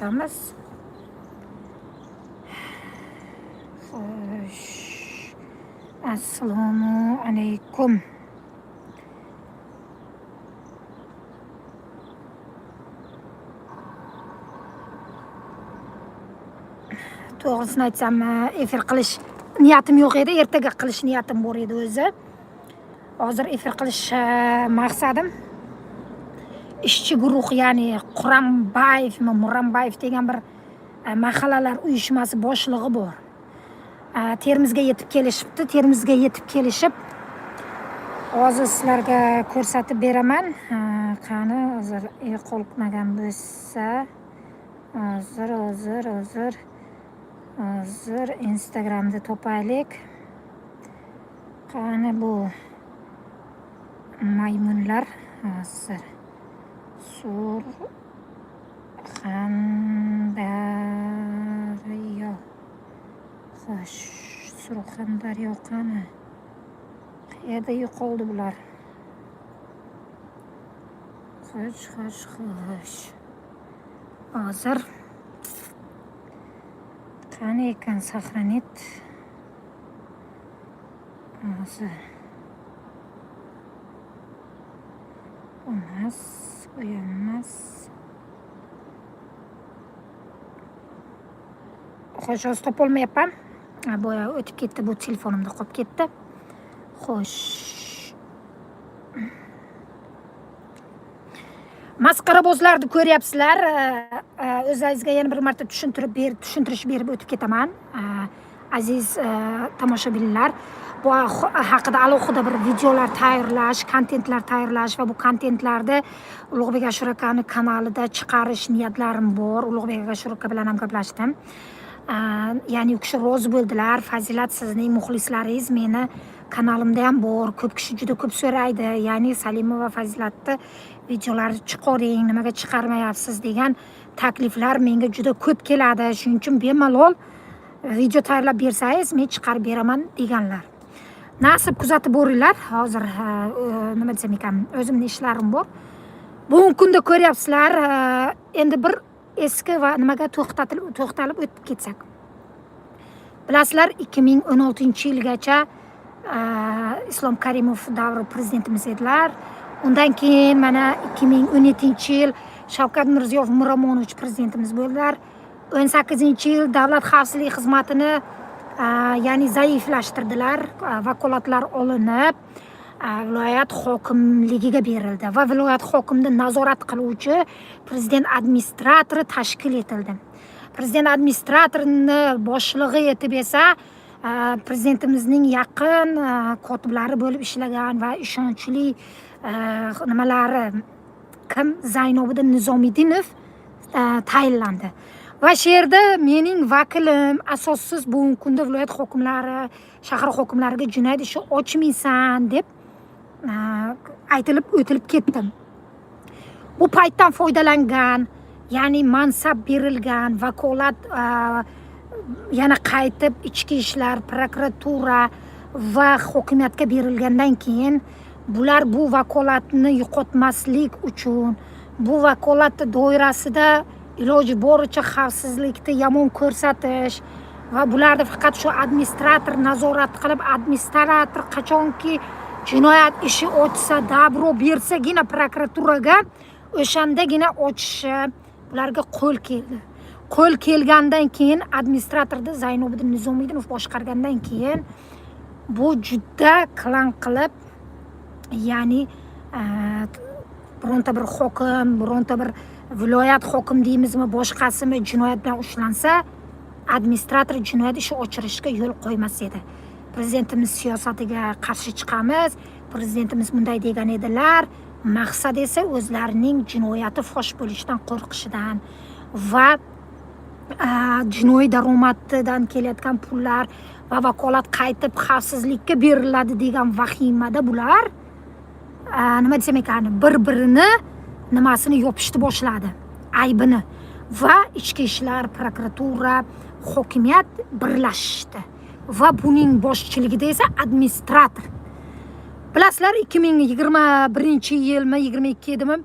o'tamiz. Xo'sh. Assalomu alaykum. To'g'risini aytsam, efir qilish niyatim yo'q edi. Ertaga qilish niyatim bor edi o'zi. Hozir efir qilish maqsadim ishchi guruh, ya'ni Murambayev degan bir mahallalar uyushmasi boshlig'i bor. Termizga yetib kelishibdi. Termizga yetib kelishib, hozir sizlarga ko'rsatib beraman. Qani, hozir qolmagan bo'lsa, hozir Instagramda topaylik. Qani bu maymunlar hozir Surxondaryo. Xo'sh, Surxondaryo qani? Qayerda yo'qoldi bular? Xo'sh. Hozir qani ekan saqlanit? Hozir emas, bu emas. Xo'sh, hozir topolmayapman. Bu o'tib ketdi, bu telefonimda qolib ketdi. Xo'sh. Masqarabozlarni ko'ryapsizlar. O'zingizga yana bir marta tushuntirish berib o'tib ketaman. Aziz tomoshabinlar, bu haqida alohida bir videolar tayyorlash, kontentlar tayyorlash va bu kontentlarni Ulug'bek Ashur akani kanalida chiqarish niyatlarim bor. Ulug'bek Ashur aka bilan ham gaplashdim. Ya'ni u kishi rozi bo'ldilar. Fazilat, sizning muxlislaringiz meni kanalimda ham bor. Ko'p kishi juda ko'p so'raydi. Ya'ni Salima va Fazilatni videolarini chiqaring, nimaga chiqarmayapsiz degan takliflar menga juda ko'p keladi. Shuning uchun bemalol video tayyorlab bersangiz, men chiqarib beraman deganlar. Nasib kuzatib boringlar. Hozir nima desam ekan, o'zimning ishlarim bor. Bugun kunda ko'ryapsizlar, endi bir eski va nimaga to'xtalib o'tib ketsak. Bilasizlar, 2016-yilgacha Islom Karimov davri prezidentimiz edilar. Undan keyin mana 2017-yil Shavkat Mirziyoyev Miromonovich prezidentimiz bo'ldilar. 18-yil davlat xavfsizlik xizmatini ya'ni zaiflashtirdilar. Vakolatlar olinib, viloyat hokimligiga berildi va viloyat hokimini nazorat qiluvchi prezident administratori tashkil etildi. Prezident administratorining boshlig'i etib esa prezidentimizning yaqin kotiblari bo'lib ishlagan va ishonchli nimalari kim? Zaynobiddin Nizomiddinov tayinlandi. Va shu yerda mening vakilim asossiz bugungi kunda viloyat hokimlari, shahar hokimlariga jinoyat ishi ochmaysan deb aytilib o'tilib ketdim. Bu paytdan foydalangan, ya'ni mansab berilgan, vakolat yana qaytib ichki ishlar, prokuratura va hokimiyatga berilgandan keyin bular bu vakolatni yo'qotmaslik uchun, bu vakolat doirasida iloji boricha xavfsizlikni yomon ko'rsatish va bularni faqat shu administrator nazorat qilib, administrator qachonki jinoyat ishi ochsa, dabro bersagina prokuraturaga, o'shandagina ochishi bularga qo'l keldi. Qo'l kelgandan keyin administratorni Zaynobiddin Nizomiddinov boshqargandan keyin bu juda qilin qilib, ya'ni bironta bir hokim, bironta bir viloyat hokim deymizmi, boshqasimi jinoyat bilan ushlansa, administrator jinoyat ishi ochirishga yo'l qo'ymas edi. Prezidentimiz siyosatiga qarshi chiqamiz, prezidentimiz bunday degan edilar. Maqsad esa o'zlarining jinoyati fosh bo'lishidan qo'rqishidan va jinoiy daromaddan kelayotgan pullar va vakolat qaytib xavfsizlikka beriladi degan vahimada bular nima desam ekan, bir-birini nimasini yopishni boshladi, aybini. Va ichki ishlar, prokuratura, hokimiyat birlashishdi va buning boshchiligida esa administrator. Bilasizlar, 2021-yilmi, 22 edimi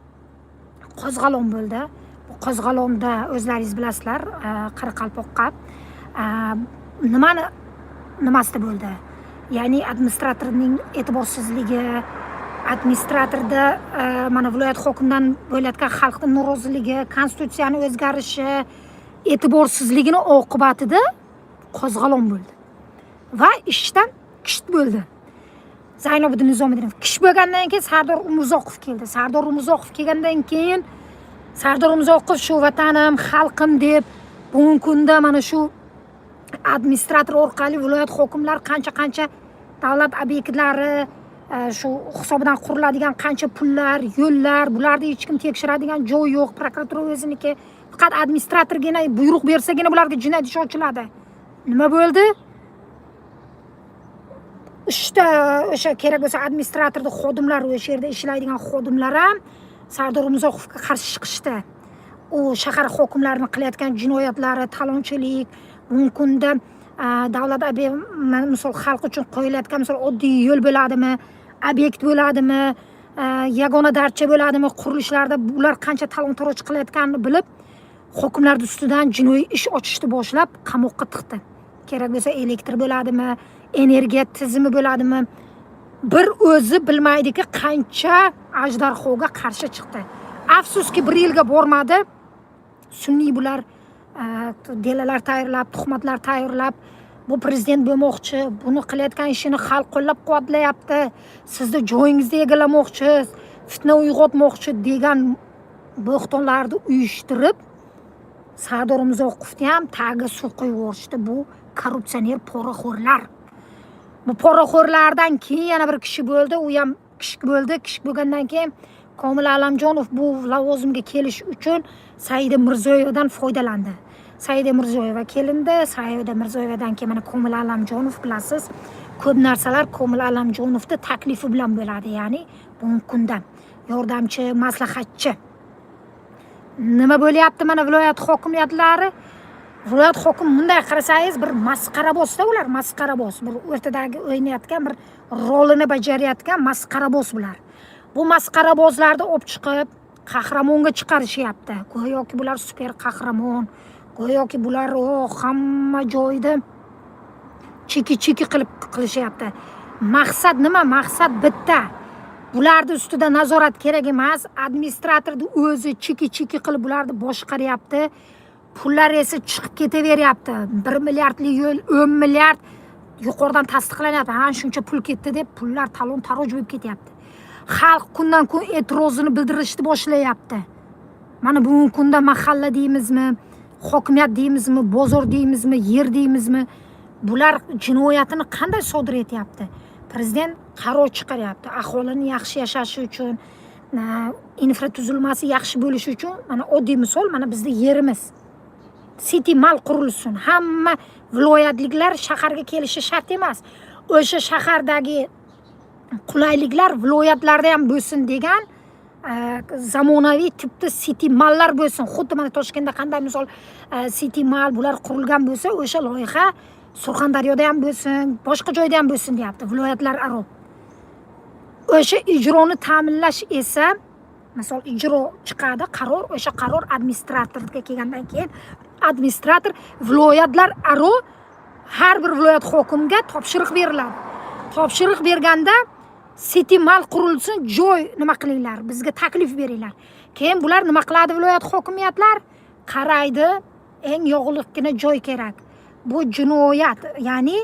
qo'zg'alon bo'ldi. qo'zg'olonda o'zlaringiz bilasizlar, Qoraqalpoqqa nimasida bo'ldi? Ya'ni administratorning e'tiborsizligi, administratorda mana viloyat hokimidan bo'layotgan xalqning noroziligi, konstitutsiyani o'zgarishi, e'tiborsizligini oqibatida qo'zg'olon bo'ldi va ishdan kisht bo'ldi. Zaynobiddin Nizomiddinov kish bo'lgandan keyin Sardor Umurzoqov keldi. Sardor Umurzoqov kelgandan keyin Sardor Umurzoqov shu vatanim, xalqim deb bugungi kunda mana shu administrator orqali viloyat hokimlar qancha davlat obyektlari shu hisobidan quriladigan qancha pullar, yo'llar, bularni hech kim tekshiradigan joy yo'q. Prokuratura o'ziniki, faqat administratorgina buyruq bersagina bularga jinoyat ishi ochiladi. Nima bo'ldi? O'sha kerak bo'lsa administratorning xodimlari, o'sha yerda ishlaydigan xodimlar ham Sardor Umurzoqovga qarshi chiqishdi. U shahar hokimlarini qilayotgan jinoyatlari, talonchilik, mumkinda davlat misol xalq uchun qo'yilayotgan misol oddiy yo'l bo'ladimi, obyekt bo'ladimi, yagona darcha bo'ladimi, qurilishlarda bular qancha talon-taroj qilayotganini bilib, hokimlar ustidan jinoiy ish ochishni boshlab qamoqqa tiqdi. Kerak bo'lsa elektr bo'ladimi, energiya tizimi bo'ladimi, bir o'zi bilmaydiki qancha ajdarhoga qarshi chiqdi. Afsuski 1 yilga bormadi. Sunniy bular delalar tayyorlab, tuhmatlar tayyorlab, bu prezident bo'lmoqchi, buni qilayotgan ishini xalq qo'llab-quvvatlayapti, sizni joyingizda egallamoqchi, fitna uyg'otmoqchi degan bo'xtonlarni uyushtirib, Sardor Umurzoqovni ham tagiga suv qo'yib yuborishdi. Bu korrupsioner poraxo'rlar. Bu poraxo'rlardan keyin yana bir kishi bo'ldi, u ham kishi bo'ldi. Kishi bo'lgandan keyin Komil Allamjonov bu lavozimga kelish uchun Saida Mirziyoyevdan foydalandi. Saida Mirziyoyeva kelindi. Saida Mirziyoyevadan keyin mana Komil Allamjonov bilasiz, ko'p narsalar Komil Allamjonovning taklifi bilan bo'ladi, ya'ni bugungi kunda yordamchi, maslahatchi. Nima bo'lyapti mana viloyat hokimiyatlari? Viloyat hokimi bunday qarasangiz bir masqaraboz-da ular, masqaraboz. Bir o'rtadagi o'ynayotgan, bir rolini bajarayotgan masqaraboz bular. Bu masqarabozlarni olib chiqib qahramonga chiqarishyapti. Go'yoki bular super qahramon, go'yoki bular hamma joyda chiki qilishyapti. Maqsad nima? Maqsad bitta. Bularning ustida nazorat kerak emas. Administratorning o'zi chiki qilib bularni boshqaryapti. Pullar esa chiqib ketaveryapti. 1 milliardlik yo'l 10 milliard yuqoridan tasdiqlanyapti. Ha, shuncha pul ketdi deb pullar talon-taroj bo'lib ketyapti. Xalq kundan kun e'tirozini bildirishni boshlayapti. Mana bugungi kunda mahalla deymizmi, hokimiyat deymizmi, bozor deymizmi, yer deymizmi, bular jinoyatini qanday sodir etyapti? Prezident qaror chiqaryapti. Aholining yaxshi yashashi uchun, infratuzilmasi yaxshi bo'lishi uchun, mana oddiy misol, mana bizning yerimiz City Mall qurilsin. Hamma viloyatliklar shaharga kelishi shart emas. O'sha shahardagi qulayliklar viloyatlarda ham bo'lsin degan zamonaviy tipda City Malllar bo'lsin. Xuddi mana Toshkentda qanday misol City Mall bular qurilgan bo'lsa, o'sha loyiha Surxondaryoda ham bo'lsin, boshqa joyda ham bo'lsin deyapti, viloyatlar aro. O'sha ijroni ta'minlash esa, misol ijro chiqadi, qaror, o'sha qaror administratorga kelgandan keyin administrator viloyatlar aro har bir viloyat hokimiga topshiriq beriladi. Topshiriq berganda City Mall qurilsin, joy nima qilinglar, bizga taklif beringlar. Keyin bular nima qiladi viloyat hokimiyatlar? Qaraydi, eng yog'liqqina joy kerak. Bu jinoyat, ya'ni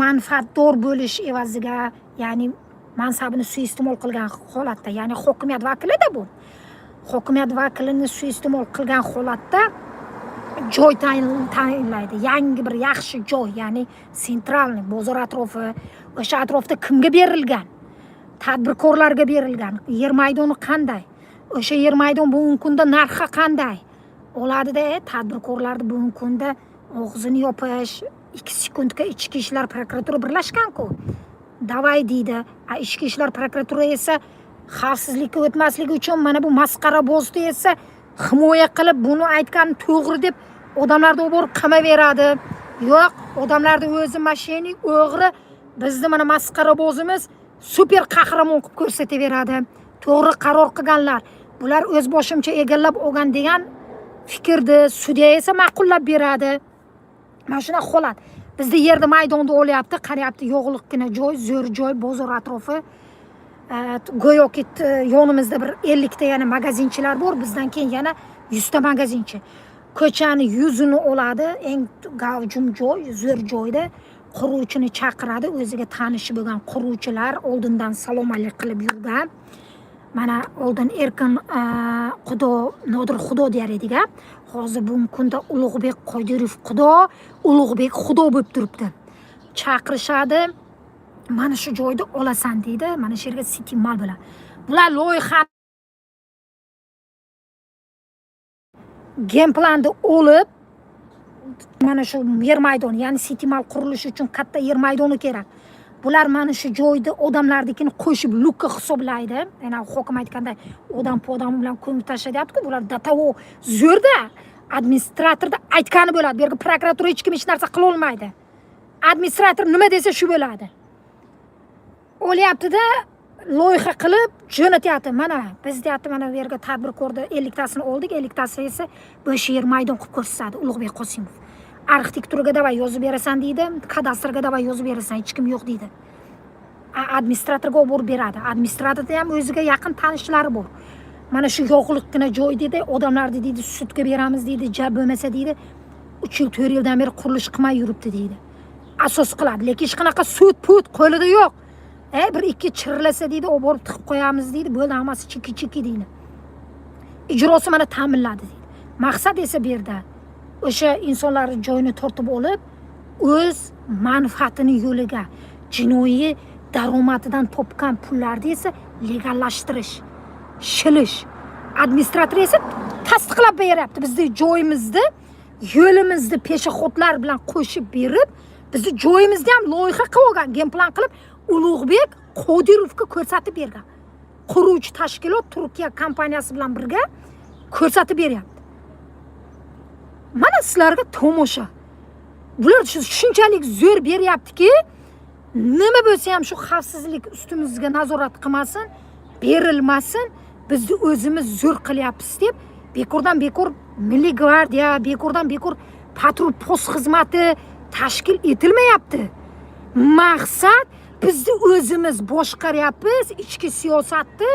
manfaatdor bo'lish evaziga, ya'ni mansabini suiiste'mol qilgan holatda, ya'ni hokimiyat vakilida bu. Hokimiyat vakilini suiiste'mol qilgan holatda joy tayinlaydi. Yangi bir yaxshi joy, ya'ni sentralni bozor atrofi, o'sha atrofda kimga berilgan? Tadbirkorlarga berilgan. Yer maydoni qanday? O'sha yer maydon bugungi kunda narxi qanday? Oladida tadbirkorlarni bugungi kunda og'zini yopish, 2 sekundga ichki ishlar prokuratura birlashgan-ku. Davay deydi. Ichki ishlar prokuratura esa xavfsizlikka o'tmasligi uchun mana bu masqarabozni esa himoya qilib, buni aytgan to'g'ri deb odamlarni o'borib qamaveradi. Yo'q, odamlarning o'zi mashinik o'g'ri, bizni mana masqarabozimiz super qahramon qilib ko'rsataveradi. To'g'ri qaror qilganlar, bular o'z boshimcha egallab olgan degan fikrni sudya esa ma'qullab beradi. Mana shunaqa holat. Bizda yerda maydonda o'lyapti, qarayapti, yo'g'liqqina joy, zo'r joy, bozor atrofi. Go'yoki yonimizda bir 50 ta yana magazinchilar bor, bizdan keyin yana 100 ta magazinchi. Ko'chani yuzini oladi, eng gavjum joy, zo'r joyda quruvchini chaqiradi, o'ziga tanishi bo'lgan quruvchilar oldindan salom alik qilib yurgan. Mana oldin Erkin Xudo, Nodir Xudo der edik-a. Hozir bugungi kunda Ulug'bek Qodirov Xudo, Ulug'bek Xudo bo'lib turibdi. Chaqirishadi. Mana shu joyda olasan deydi. Mana shu yerga City Mall bilan. Bular loyiha gameplanni olib, mana shu yer maydoni, ya'ni City Mall qurilishi uchun katta yer maydoni kerak. Bular mana shu joyda odamlarnikini qo'shib lukka hisoblaydi. Yana hokim aytganday, odam bilan ko'mib tashlayapti-ku, bular datavo zo'rda. Administratorda aytgani bo'ladi. Bu yerga prokuratura hech kim hech narsa qila olmaydi. Administrator nima desa shu bo'ladi. O'lyapti-da, loyiha qilib jo'natyapti. Mana biz deyapti, mana bu yerga tadbirkorda 50 tasini oldik, 50 tasi esa bo'sh yer maydon qilib ko'rsatadi Ulug'bek Qosimov. Arxitekturaga davay yozib berasan deydi, kadastrga davay yozib berasan, hech kim yo'q deydi. Administratorga olib beradi. Administratorda ham o'ziga yaqin tanishlari bor. Mana shu yo'qliqqina joy dedi, odamlarni deydi sudga beramiz deydi, jab bo'lmasa deydi, 3 yil 4 yildan beri qurilish qilmay yuribdi deydi. Asos qiladi, lekin hech qanaqa sud put qo'lida yo'q. Bir ikki chirilasa deydi, olib borib tiqib qo'yamiz deydi, bo'ldi, hammasi chiki deydi. Ijrosi mana ta'minladi deydi. Maqsad esa bu yerda o'sha insonlarning joyini tortib olib, o'z manfaatini yo'liga, jinoiy daromadidan topgan pullarni esa legallashtirish, shilish. Administrator esa tasdiqlab beryapti. Bizning joyimizni, yo'limizni peshoxodlar bilan qo'shib berib, bizning joyimizni ham loyiha qilib olgan, gameplan qilib Ulug'bek Qodirovga ko'rsatib bergan. Quruvchi tashkilot Turkiya kompaniyasi bilan birga ko'rsatib beryapti. Mana sizlarga tomosha. Bular shunchalik zo'r beryaptiki, nima bo'lsa ham shu xavfsizlik ustimizga nazorat qilmasin, berilmasin, bizni o'zimiz zo'r qilyapmiz deb bekordan bekor Milliy gvardiya, bekordan bekor patrul post xizmati tashkil etilmayapti. Maqsad bizni o'zimiz boshqaryapmiz, ichki siyosatni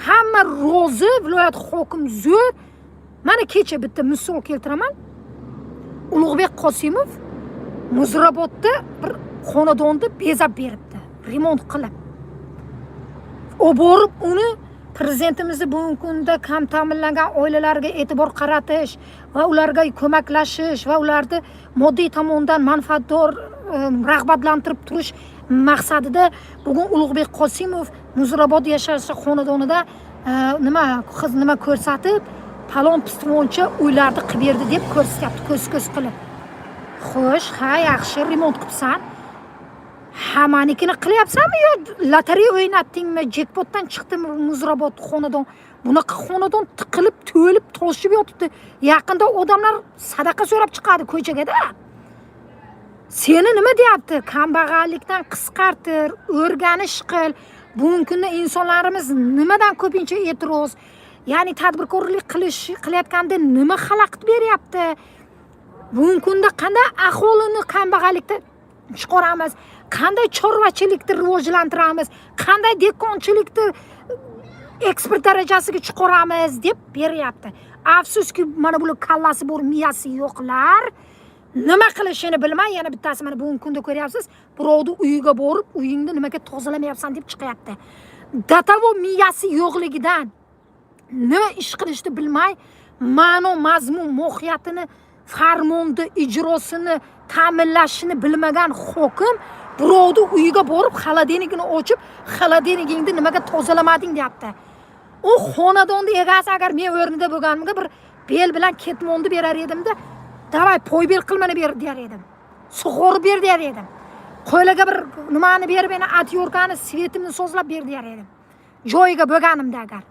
hamma rozi, viloyat hokim zo'r. Mana kecha bitta misol keltiraman. Ulug'bek Qosimov Muzrabotda bir xonadonni bezab beribdi, remont qilib. Borib uni prezidentimizning bugungi kunda kam ta'minlangan oilalarga e'tibor qaratish va ularga ko'maklashish va ularni moddiy tomondan manfaatdor rag'batlantirib turish maqsadida bugun Ulug'bek Qosimov Muzrabot yashash xonadonida nima ko'rsatib, palon pistoncha uylarni qilib berdi deb ko'rsatyapti, ko'z qilib. Xo'sh, ha, yaxshi remont qilibsan. Hammanikini qilyapsanmi yo lotereya o'ynatdingmi, jackpotdan chiqdimi Muzrabot xonadon? Bunaqa xonadon tiqilib, to'lib, toshib yotibdi. Yaqinda odamlar sadaqa so'rab chiqadi ko'chaga-da. Seni nima deyapti? Kambag'allikdan qisqartir, o'rganish qil. Bugungi kunda insonlarimiz nimadan ko'pincha e'tiroz, ya'ni tadbirkorlik qilayotganda nima xalaqit beryapti? Bugungi kunda qanday aholini kambag'allikdan chiqaramiz, qanday chorvachilikni rivojlantiramiz, qanday dehqonchilikni eksport darajasiga chiqaramiz deb beryapti. Afsuski, mana bular kallasi bor, miyasi yo'qlar. Nima qilishini bilmay, yana bittasi mana bugungi kunda ko'ryapsiz, birovni uyiga borib, uyingni nimaga tozalamayapsan deb chiqyapti. Datavo miyasi yo'qligidan nima ish qilishni bilmay, ma'no, mazmun, mohiyatini, farmonni ijrosini ta'minlashini bilmagan hokim birovni uyiga borib, xolodilnikini ochib, xolodilnikingni nimaga tozalamading deyapti. U xonadonni egasi agar men o'rnida bo'lganimda bir bel bilan ketmonni berar edimda, davay poybel qilmani ber der edim. Sug'orib ber der edim. Qo'ylaga bir nimani berib, meni atyorkani, svetimni sozlab ber der edim. Joyiga bo'lganimda agar.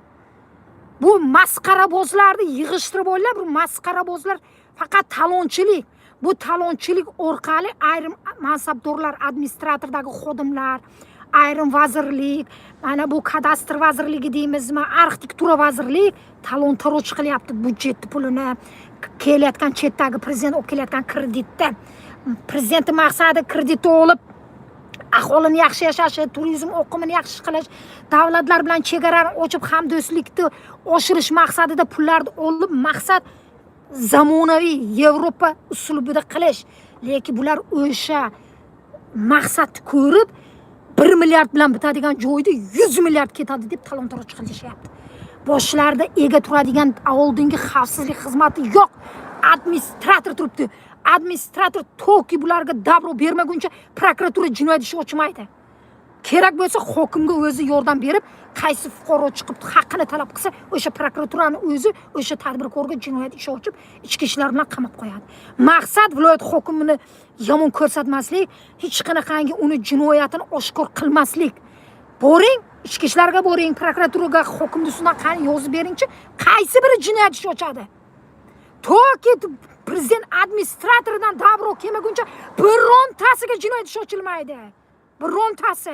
Bu masqarabozlarni yig'ishtirib o'ylab, bu masqarabozlar faqat talonchilik. Bu talonchilik orqali ayrim mansabdorlar, administratordagi xodimlar, ayrim vazirlik, mana bu kadastr vazirligi deymizmi, arxitektura vazirlik talon taroj qilyapti budjetni pulini, kelayotgan chetdagi prezident olib kelayotgan kreditda. Prezidentning maqsadi kreditni olib aholini yaxshi yashashi, turizm oqimini yaxshi qilish, davlatlar bilan chegarani ochib hamdo'stlikni oshirish maqsadida pullarni olib, maqsad zamonaviy Yevropa uslubida qilish. Lekin bular o'sha maqsadni ko'rib 1 milliard bilan bitadigan joyda 100 milliard ketadi deb talon-taroj qilishyapti. Boshlarida ega turadigan oldingi xavfsizlik xizmati yo'q. Administrator turibdi. Administrator to'ki bularga davro bermaguncha prokuratura jinoyat ishi ochmaydi. Kerak bo'lsa hokimga o'zi yordam berib, qaysi fuqaro chiqib haqqini talab qilsa, o'sha prokuraturani o'zi o'sha tadbirkorga jinoyat ishi ochib, ichki ishlar bilan qamab qo'yadi. Maqsad viloyat hokimini yomon ko'rsatmaslik, hech qanaqangi uni jinoyatini oshkor qilmaslik. Boring, ichki ishlarga boring, prokuraturaga, hokimni ustidan qani yozib beringchi, qaysi biri jinoyat ishi ochadi. To'ki prezident administratoridan davro kelmaguncha birontasiga jinoyat ishi ochilmaydi. Birontasi.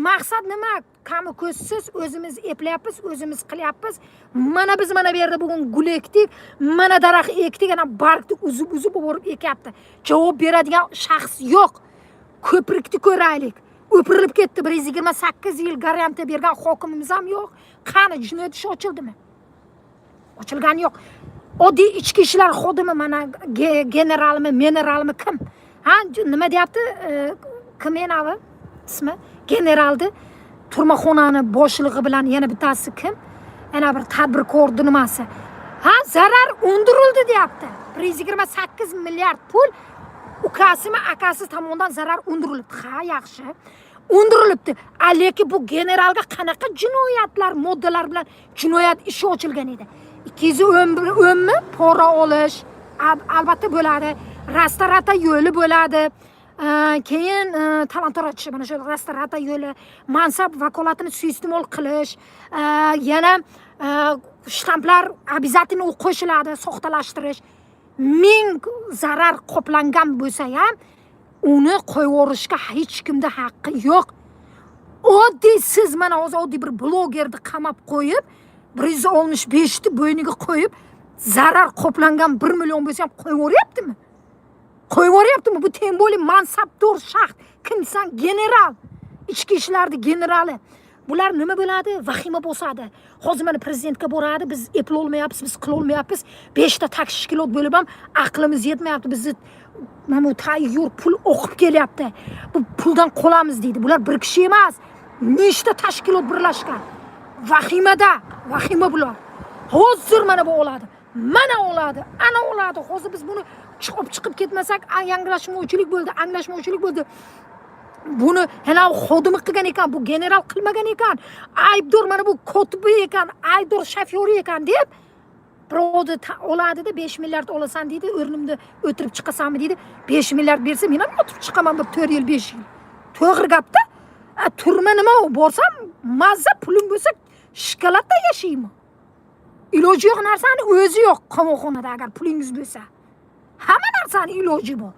Maqsad nima? Qami ko'zsiz o'zimiz eplayapmiz, o'zimiz qilyapmiz. Mana biz mana bu yerda bugun gul ekdik, mana daraxt ekdik, ana bargni uzib borib ekyapti. Javob beradigan shaxs yo'q. Ko'prikni ko'raylik. O'pirilib ketdi. 128 yil garantiya bergan hokimimiz ham yo'q. Qani jinoyat ishi ochildimi? Ochilgani yo'q. Oddiy ichki ishlar xodimi mana generalmi, mineralmi kim? Ha, nima deyapti? Kim enavi? Ismi? Generaldi turmaxonani boshlig'i bilan yana bittasi kim? Yana bir tadbirkordi nimasi? Ha, zarar undirildi deyapti. 128 milliard pul ukasimi akasi tomonidan zarar undirilibdi. Ha, yaxshi. Undirilibdi. Lekin bu generalga qanaqa jinoyatlar, moddalar bilan jinoyat ishi ochilgan edi? 210 pora olish albatta bo'ladi. Restorata yo'li bo'ladi. Keyin talon-taroj, mana shu restorata yo'li, mansab vakolatini suiiste'mol qilish, yana shtamplar обязательно qo'shiladi, soxtalashtirish. 1000 zarar qoplangan bo'lsa ham uni qo'yib yuborishga hech kimda haqqi yo'q. Oddiy siz mana hozir oddiy bir blogerni qamab qo'yib, 165 ni bo'yniga qo'yib, zarar qoplangan 1 million bo'lsa ham qo'yib yuboryaptimi? Qo'yib yuboryaptimi? Bu temboli mansabdor shaxs, kimsan? General, ichki ishlarni generali. Bular nima bo'ladi? Vahima bosadi. Hozir mana prezidentga boradi, biz eplolmayapmiz, biz qilolmayapmiz. 5 ta tashkilot bo'lib ham aqlimiz yetmayapti. Bizni mana bu tayyor pul o'qib kelyapti. Bu puldan qolamiz deydi. Bular bir kishi emas. Nechta tashkilot birlashgan. Vahima bular. Hozir mana bu oladi. Mana oladi, ana oladi. Hozir biz buni chiqib ketmasak, yanglishmovchilik bo'ldi, anglashmovchilik bo'ldi. Buni hali xodimi qilgan ekan, bu general qilmagan ekan. Aybdor mana bu kotibi ekan, aybdor shofyori ekan deb birovni oladida 5 milliard olasan deydi, o'rnimda o'tirib chiqasanmi deydi. 5 milliard bersa, men ham o'tirib chiqaman bir 4 yil, 5 yil. To'g'ri gapda. Turma nima borsam, mazza pulim bo'lsa, shokoladda yashayman. Iloji yo'q narsani o'zi yo'q qamoqxonada agar pulingiz bo'lsa. Hamma narsani iloji bor.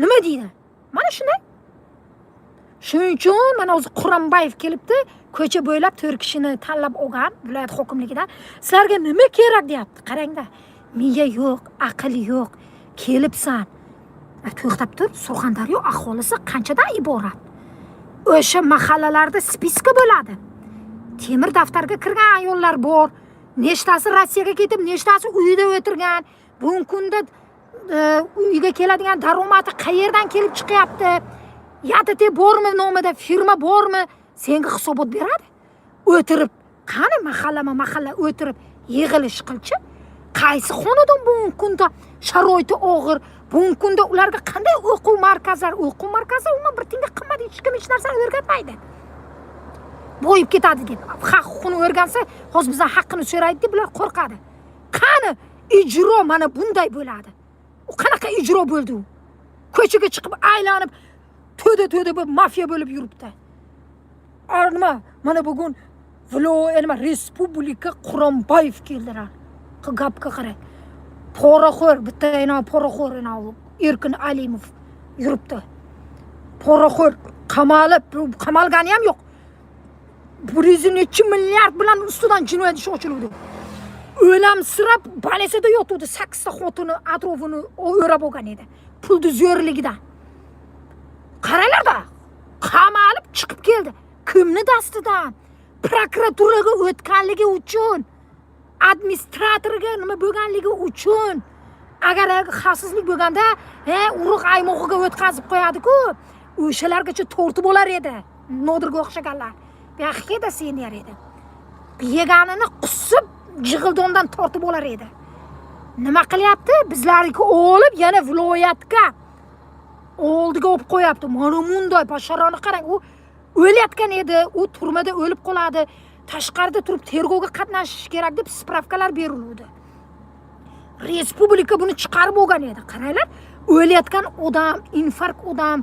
Nima deydi? Mana shunday. Shuning uchun mana o'zi Quronboyev kelibdi, ko'cha bo'ylab 4 kishini tanlab olgan viloyat hokimligidan. Sizlarga nima kerak deyapti? Qarangda. Miya yo'q, aql yo'q. Kelibsan. To'xtab tur, Surxondaryo aholisi qanchadan iborat? O'sha mahallalarda spiska bo'ladi. Temir daftarga kirgan ayollar bor. Nechtasi Rossiyaga ketib, nechtasi uyida o'tirgan. Bugungi kunda uyga keladigan daromadi qayerdan kelib chiqyapti? YTT bormi nomida, firma bormi? Senga hisobot beradi. O'tirib, qani mahalla o'tirib yig'ilish qilchi. Qaysi xonadon bugungi kunda sharoiti og'ir? Bugungi kunda ularga qanday o'quv markazlari umuman bir tinga qimmat, hech kim hech narsani o'rgatmaydi. Bo'yib ketadi deb. Huquqni o'rgansa, hozir bizdan haqqini so'raydi deb bular qo'rqadi. Qani ijro mana bunday bo'ladi. U qanaqa ijro bo'ldi u? Ko'chaga chiqib aylanib, to'da bir mafiya bo'lib yuribdi. Nima? Mana bugun nima respublika Quronboyev keldilar. Gapga qarang. Poraxo'r, bitta poraxo'r Erkin Alimov yuribdi. Poraxo'r qamalgani ham yo'q. 100 milliard bilan ustidan jinoyat ishi ochildi. O'lamsirab bolesada yotuvdi, 8 ta xotini atrofini o'rab olgan edi. Pulni zo'rligidan. Qaranglar-da, qamalib chiqib keldi. Kimni dastidan? Prokuraturaga o'tganligi uchun, administratorga nima bo'lganligi uchun. Agar xavfsizlik bo'lganda, urug' aymog'iga o'tkazib qo'yadi-ku, o'shalargacha tortib bo'lar edi. Nodirga o'xshaganlar. Bu yoqda senior edi. Yeganini qusib, jig'ildondan tortib bo'lar edi. Nima qilyapti? Bizlarga olib, yana viloyatga oldiga olib qo'yapti. Mana bunday basharoni qarang, u o'layotgan edi, u turmada o'lib qoladi. Tashqarida turib tergovga qatnashish kerak deb spravkalar berildi. Respublika buni chiqarib olgan edi. Qaranglar, o'layotgan odam, infarkt odam,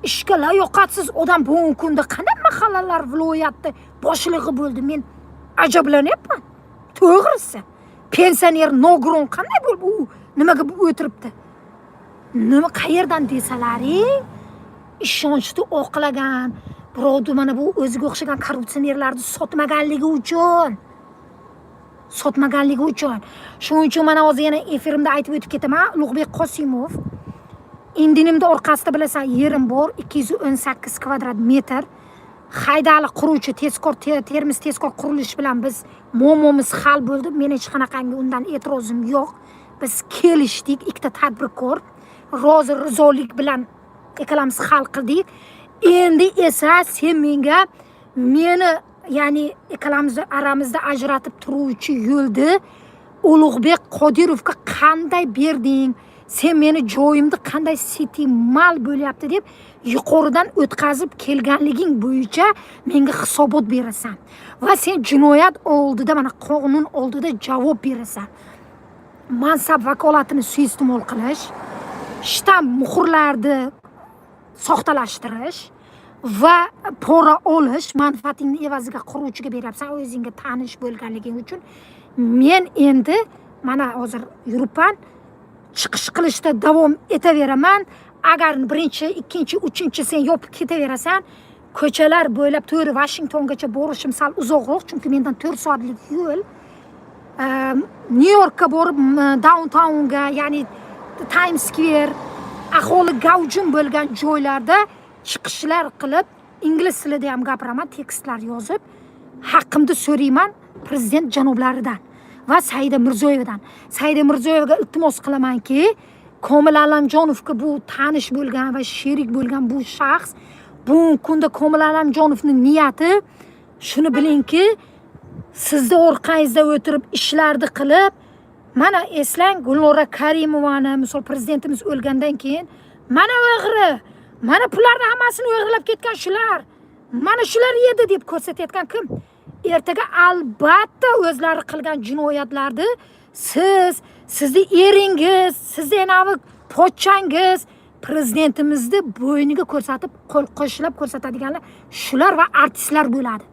ishga layoqatsiz odam bugun kunda qanday mahallalar viloyatda boshlig'i bo'ldi. Men ajablanyapman. To'g'risi, pensioner nogiron qanday bo'lib u nimaga o'tiribdi? Nima qayerdan desalaring, ishonchni oqlagan, birovni mana bu o'ziga o'xshagan korrupsionerlarni sotmaganligi uchun. Shuning uchun mana hozir yana efirimda aytib o'tib ketaman. Ulug'bek Qosimov indinimda orqasida bilasan yerim bor, 218 kvadrat metr. Haydali quruvchi Termiz tezkor qurilish bilan biz muammomiz hal bo'ldi. Men hech qanaqangi undan e'tirozim yo'q. Biz kelishdik, ikkita tadbirkor rizolik bilan ikkalamiz hal qildik. Endi esa sen menga meni ya'ni ikkalamiz aramizda ajratib turuvchi yo'lni Ulug'bek Qodirovga qanday berding? Sen meni joyimda qanday mal bo'lyapti deb yuqoridan o'tkazib kelganliging bo'yicha menga hisobot berasan. Va sen jinoyat oldida, mana qonun oldida javob berasan. Mansab vakolatini suiiste'mol qilish, shtam muhrlarni soxtalashtirish va pora olish, manfaatingni evaziga quruvchiga beryapsan, o'zingga tanish bo'lganliging uchun. Men endi mana hozir yuribman, chiqish qilishda davom etaveraman. Agar birinchi, ikkinchi, uchinchi sen yopib ketaverasan, ko'chalar bo'ylab to'g'ri Washingtongacha borishim sal uzoqroq, chunki mendan 4 soatlik yo'l. New Yorkka borib downtownga, ya'ni Times Square, aholi gavjum bo'lgan joylarda chiqishlar qilib, ingliz tilida ham gapiraman, tekstlar yozib, haqqimda so'rayman prezident janoblaridan va Saida Mirziyoyevdan. Saida Mirziyoyevga iltimos qilamanki, Komil Allamjonovga bu tanish bo'lgan va sherik bo'lgan bu shaxs, bu kunda Komil Allamjonovning niyati shuni bilingki, sizni orqangizda o'tirib ishlarni qilib, mana eslang, Gulnora Karimovani, misol prezidentimiz o'lgandan keyin, mana o'g'ri, mana pullarni hammasini o'g'irlab ketgan shular, mana shular edi deb ko'rsatayotgan kim? Ertaga albatta o'zlari qilgan jinoyatlarni sizni eringiz, sizni pochchangiz prezidentimizni bo'yniga ko'rsatib, qo'l qo'shilib ko'rsatadiganlar shular va artistlar bo'ladi.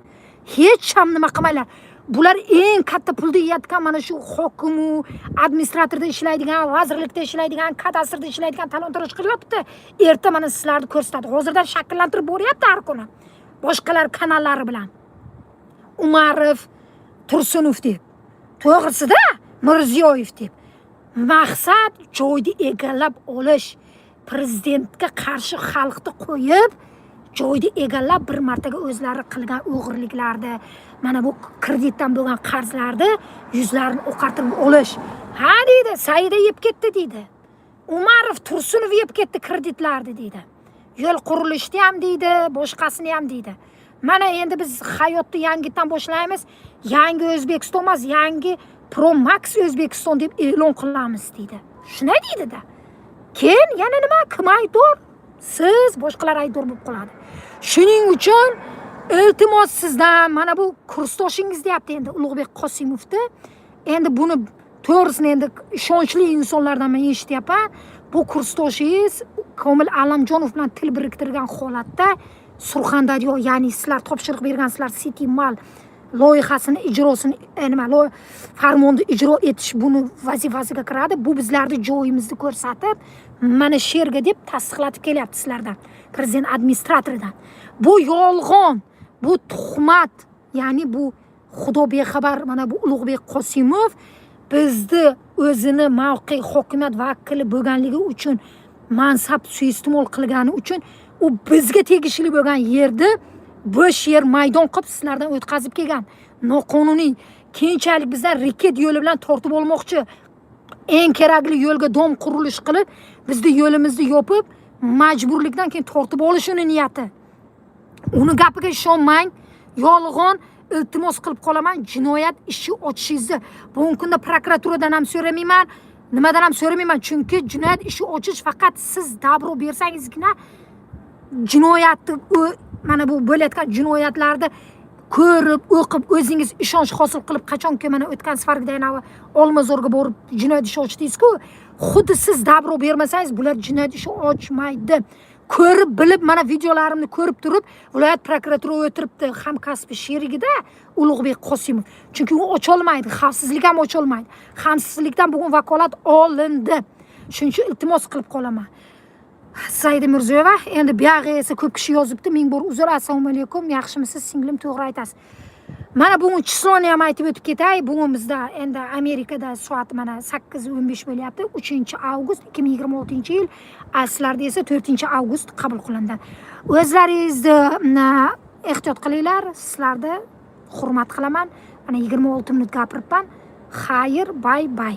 Hech ham nima qilmaylar. Bular eng katta pulni yeyotgan mana shu hokimu, administratorda ishlaydigan, vazirlikda ishlaydigan, kadastrda ishlaydigan talon-taroj qilyapti. Erta mana sizlarni ko'rsatadi. Hozirdan shakllantirib boryapti har kuni. Boshqalar kanallari bilan. Umarov, Tursunov deb. To'g'risida Mirziyoyev deb. Maqsad joyni egallab olish. Prezidentga qarshi xalqni qo'yib, joyni egallab bir martaga o'zlari qilgan o'g'irliklarni, mana bu kreditdan bo'lgan qarzlarni yuzlarini oqartirib olish. Ha deydi, Saida yeb ketdi deydi. Umarov, Tursunov yeb ketdi kreditlarni deydi. Yo'l qurilishni ham deydi, boshqasini ham deydi. Mana endi biz hayotni yangidan boshlaymiz. Yangi O'zbekiston emas, yangi Pro Max O'zbekiston deb e'lon qilamiz deydi. Shunday deydi-da. Keyin yana nima? Kim aybdor? Siz, boshqalar aybdor bo'lib qoladi. Shuning uchun iltimos sizdan mana bu kursdoshingiz deyapti endi Ulug'bek Qosimovni. Endi buni to'g'risini endi ishonchli insonlardan men eshityapman. Bu kursdoshingiz Komil Allamjonov bilan til biriktirgan holatda Surxondaryo, ya'ni sizlar topshiriq bergansizlar City Mall loyihasini ijrosini farmonni ijro etish buni vazifasiga kiradi. Bu bizlarni joyimizni ko'rsatib, mana shu yerga deb tasdiqlatib kelyapti sizlardan, prezident administratoridan. Bu yolg'on, bu tuhmat, ya'ni bu xudo bexabar. Mana bu Ulug'bek Qosimov bizni o'zini mavqe hokimiyat vakili bo'lganligi uchun, mansab suiiste'mol qilgani uchun u bizga tegishli bo'lgan yerda bo'sh yer maydon qilib sizlardan o'tkazib kelgan. Noqonuniy, keyinchalik bizdan reket yo'li bilan tortib olmoqchi. Eng kerakli yo'lga dom qurilish qilib, bizni yo'limizni yopib, majburlikdan keyin tortib olishini niyati. Uni gapiga ishonmang. Yolg'on, iltimos qilib qolaman, jinoyat ishi ochishingizni. Bugungi kunda prokuraturadan ham so'ramayman, nimadan ham so'ramayman, chunki jinoyat ishi ochish faqat siz dabro bersangizgina jinoyatni, mana bu bo'layotgan jinoyatlarni ko'rib, o'qib, o'zingiz ishonch hosil qilib, qachonki mana o'tgan safargidagi Olmazorga borib jinoyat ishi ochdingiz-ku, xuddi siz dabro bermasangiz bular jinoyat ishi ochmaydi. Ko'rib, bilib, mana videolarimni ko'rib turib, viloyat prokuraturasi o'tiribdi, hamkasbi sherigida Ulug'bek Qosimov. Chunki u ocholmaydi, xavfsizlik ham ocholmaydi. Xavfsizlikdan bugun vakolat olindi. Shuning uchun iltimos qilib qolaman. Saida Mirziyoyeva, endi buyog'i esa ko'p kishi yozibdi. Ming bor uzr, assalomu alaykum, yaxshimisiz singlim, to'g'ri aytasiz. Mana bugun chisloni ham aytib o'tib ketay. Bugun bizda endi Amerikada soat mana 8:15 bo'lyapti. 3-avgust 2026-yil. Sizlarda esa 4-avgust qabul qilindi. O'zlaringizni ehtiyot qilinglar. Sizlarni hurmat qilaman. Mana 26 minut gapiribman. Xayr, bay bay.